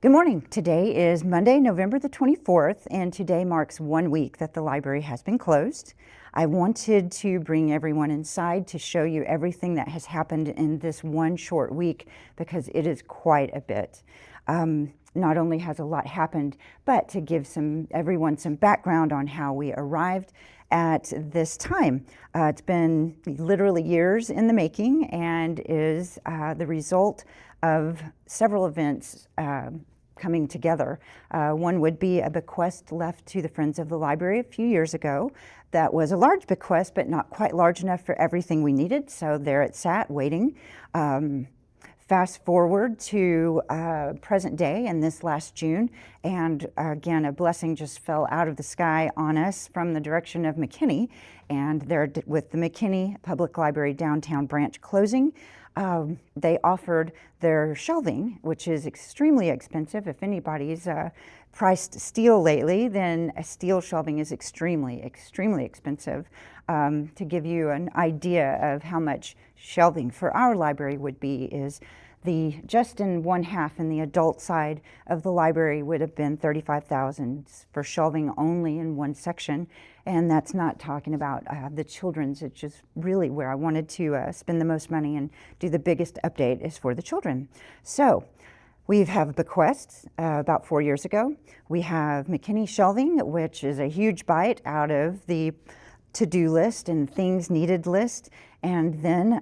Good morning. Today is Monday, November the 24th, and today marks 1 week that the library has been closed. I wanted to bring everyone inside to show you everything that has happened in this one short week because it is quite a bit. Not only has a lot happened, but to give everyone some background on how we arrived at this time. It's been literally years in the making and is the result of several events coming together. One would be a bequest left to the Friends of the Library a few years ago. That was a large bequest, but not quite large enough for everything we needed, so there it sat waiting. Fast forward to present day and this last June, and again, a blessing just fell out of the sky on us from the direction of McKinney, and there with the McKinney Public Library downtown branch closing, they offered their shelving, which is extremely expensive. If anybody's priced steel lately, then a steel shelving is extremely expensive. To give you an idea of how much shelving for our library would be is just in one half in the adult side of the library would have been $35,000 for shelving only in one section. And that's not talking about the children's, which is really where I wanted to spend the most money and do the biggest update is for the children. So we have bequests about 4 years ago. We have McKinney shelving, which is a huge bite out of the to-do list and things needed list, and then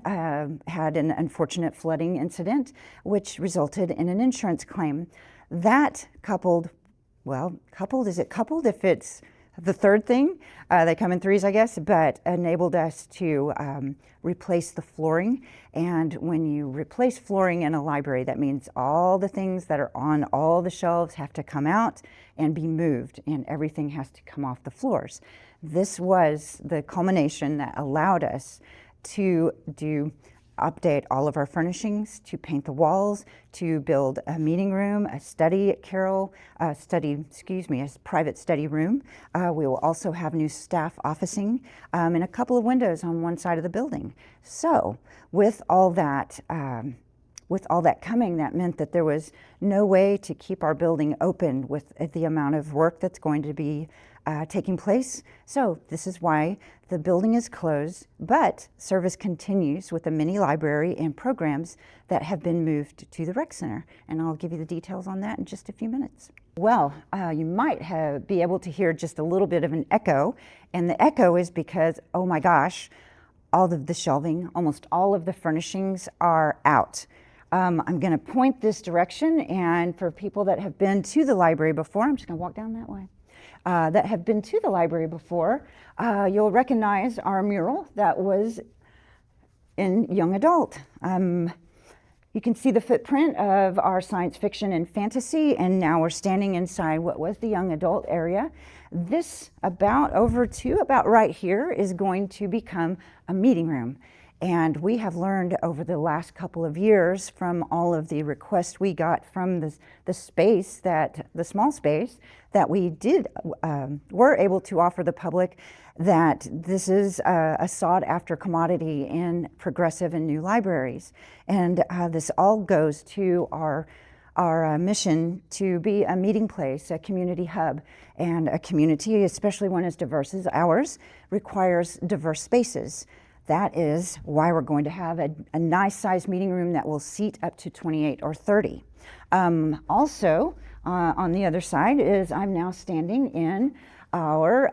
had an unfortunate flooding incident, which resulted in an insurance claim. That coupled is it coupled if it's the third thing? They come in threes, I guess, but enabled us to replace the flooring. And when you replace flooring in a library, that means all the things that are on all the shelves have to come out and be moved, and everything has to come off the floors. This was the culmination that allowed us to update all of our furnishings, to paint the walls, to build a meeting room, a private study room. We will also have new staff officing and a couple of windows on one side of the building. So with all that coming, that meant that there was no way to keep our building open with the amount of work that's going to be taking place. So this is why the building is closed, but service continues with a mini library and programs that have been moved to the rec center. And I'll give you the details on that in just a few minutes. Well, you might be able to hear just a little bit of an echo, and the echo is because, oh my gosh, all of the shelving, almost all of the furnishings are out. I'm going to point this direction, and for people that have been to the library before, I'm just going to walk down that way. That have been to the library before, you'll recognize our mural that was in young adult. You can see the footprint of our science fiction and fantasy, and now we're standing inside what was the young adult area. This about right here is going to become a meeting room. And we have learned over the last couple of years from all of the requests we got from the small space that we were able to offer the public, that this is a sought after commodity in progressive and new libraries. And this all goes to our mission to be a meeting place, a community hub, and a community, especially one as diverse as ours, requires diverse spaces. That is why we're going to have a nice sized meeting room that will seat up to 28 or 30. Also, on the other side is I'm now standing in our,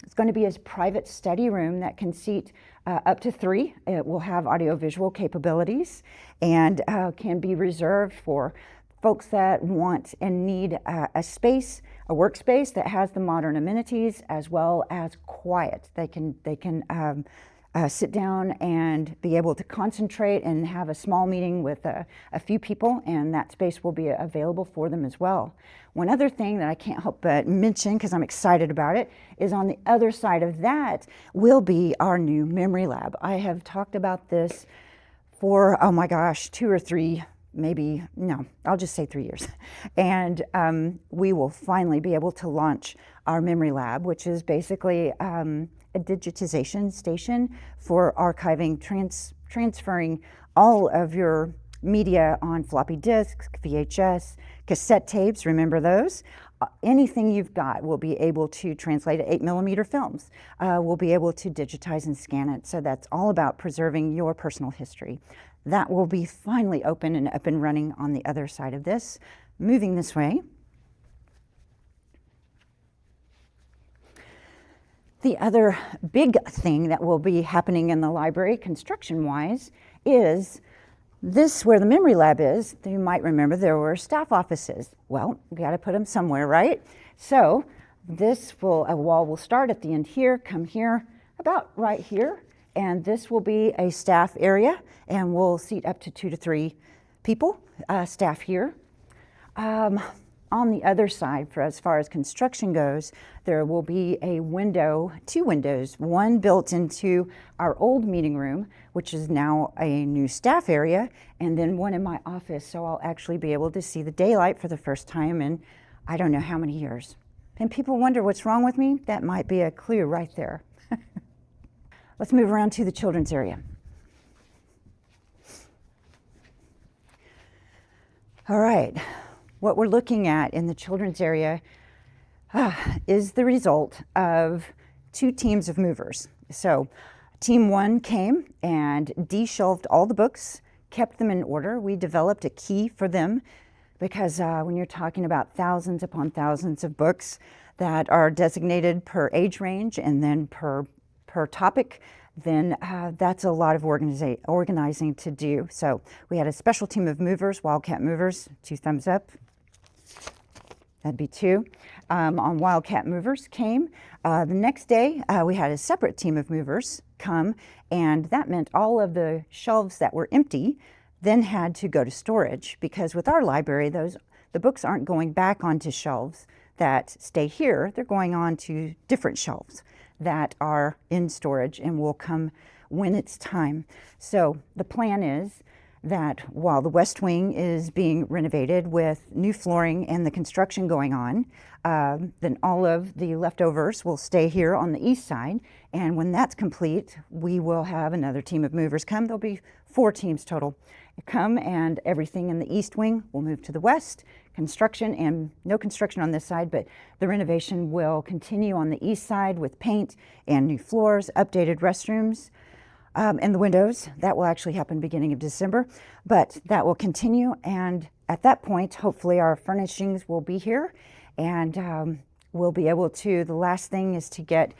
it's going to be a private study room that can seat up to 3. It will have audiovisual capabilities and can be reserved for folks that want and need a workspace that has the modern amenities as well as quiet. They can sit down and be able to concentrate and have a small meeting with a few people, and that space will be available for them as well. One other thing that I can't help but mention, because I'm excited about it, is on the other side of that will be our new memory lab. I have talked about this for, oh my gosh, 2 or 3, maybe, no, I'll just say 3 years. And we will finally be able to launch our memory lab, which is basically a digitization station for archiving, transferring all of your media on floppy disks, VHS, Cassette tapes, remember those? Anything you've got, we'll be able to translate to 8mm films. We'll be able to digitize and scan it. So that's all about preserving your personal history. That will be finally open and up and running on the other side of this. Moving this way. The other big thing that will be happening in the library, construction-wise, is this where the memory lab is. You might remember there were staff offices. Well, we got to put them somewhere, right? So a wall will start at the end here, come here, about right here, and this will be a staff area, and we'll seat up to 2 to 3 people, staff here. On the other side, for as far as construction goes, there will be a window, 2 windows, one built into our old meeting room, which is now a new staff area, and then one in my office, so I'll actually be able to see the daylight for the first time in I don't know how many years. And people wonder what's wrong with me? That might be a clue right there. Let's move around to the children's area. All right. What we're looking at in the children's area is the result of 2 teams of movers. So team 1 came and de-shelved all the books, kept them in order. We developed a key for them because when you're talking about thousands upon thousands of books that are designated per age range and then per topic, then that's a lot of organizing to do. So we had a special team of movers, Wildcat movers, 2 thumbs up. That'd be 2. On Wildcat movers came. The next day, we had a separate team of movers come, and that meant all of the shelves that were empty then had to go to storage, because with our library, the books aren't going back onto shelves that stay here. They're going on to different shelves that are in storage and will come when it's time. So the plan is that while the West Wing is being renovated with new flooring and the construction going on, then all of the leftovers will stay here on the east side. And when that's complete, we will have another team of movers come. There'll be 4 teams total come, and everything in the east wing will move to the west. Construction, and no construction on this side, but the renovation will continue on the east side with paint and new floors, updated restrooms. And the windows, that will actually happen beginning of December, but that will continue. And at that point, hopefully our furnishings will be here, and we'll be able to, the last thing is to get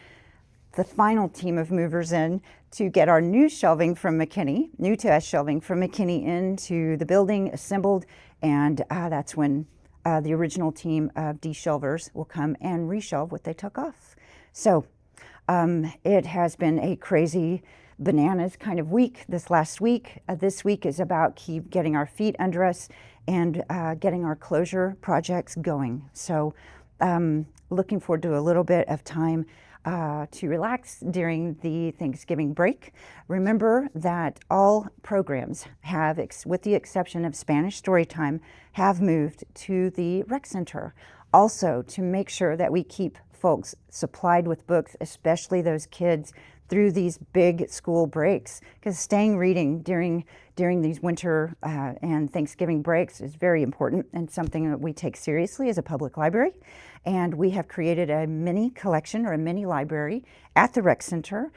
the final team of movers in to get our new shelving from McKinney, new to us shelving from McKinney into the building assembled, and that's when the original team of de-shelvers will come and reshelve what they took off. So it has been a crazy bananas kind of week this last week. This week is about getting our feet under us and getting our closure projects going. So looking forward to a little bit of time to relax during the Thanksgiving break. Remember that all programs have, with the exception of Spanish Storytime, have moved to the rec center. Also, to make sure that we keep folks supplied with books, especially those kids, through these big school breaks, because staying reading during these winter and Thanksgiving breaks is very important and something that we take seriously as a public library. And we have created a mini collection or a mini library at the rec center.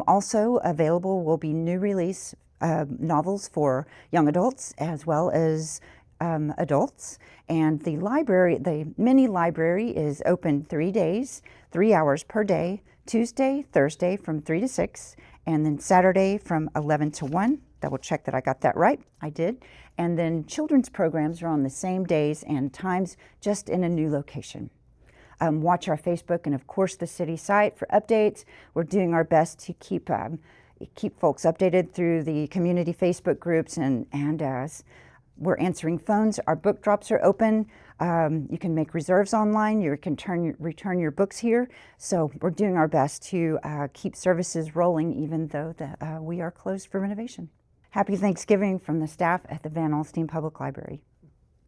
Also available will be new release novels for young adults as well as adults. And the library, the mini library, is open 3 days, 3 hours per day, Tuesday, Thursday from 3 to 6, and then Saturday from 11 to 1. Double check that I got that right. I did. And then children's programs are on the same days and times, just in a new location. Watch our Facebook and, of course, the city site for updates. We're doing our best to keep folks updated through the community Facebook groups, and we're answering phones. Our book drops are open. You can make reserves online. You can return your books here. So we're doing our best to keep services rolling, even though we are closed for renovation. Happy Thanksgiving from the staff at the Alstyne Public Library.